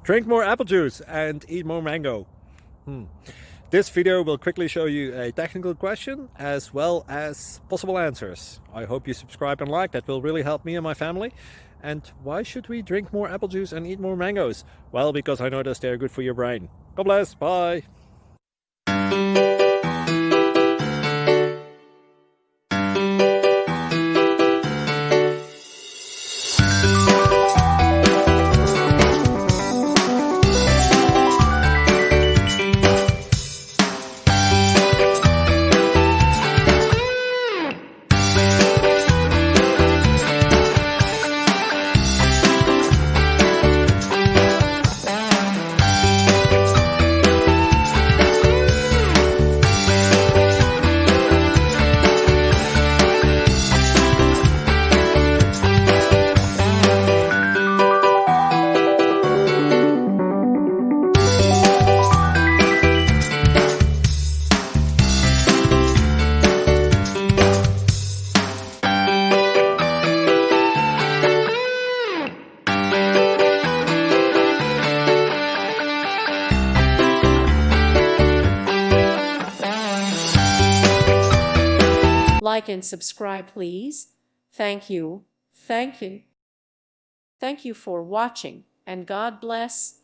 Drink more apple juice and eat more mango. This video will quickly show you a technical question as well as possible answers. I hope you subscribe and like, that will really help me and my family. And why should we drink more apple juice and eat more mangoes? Well, because I noticed they're good for your brain. God bless, bye! Like and subscribe, please. Thank you. Thank you. Thank you for watching, and God bless.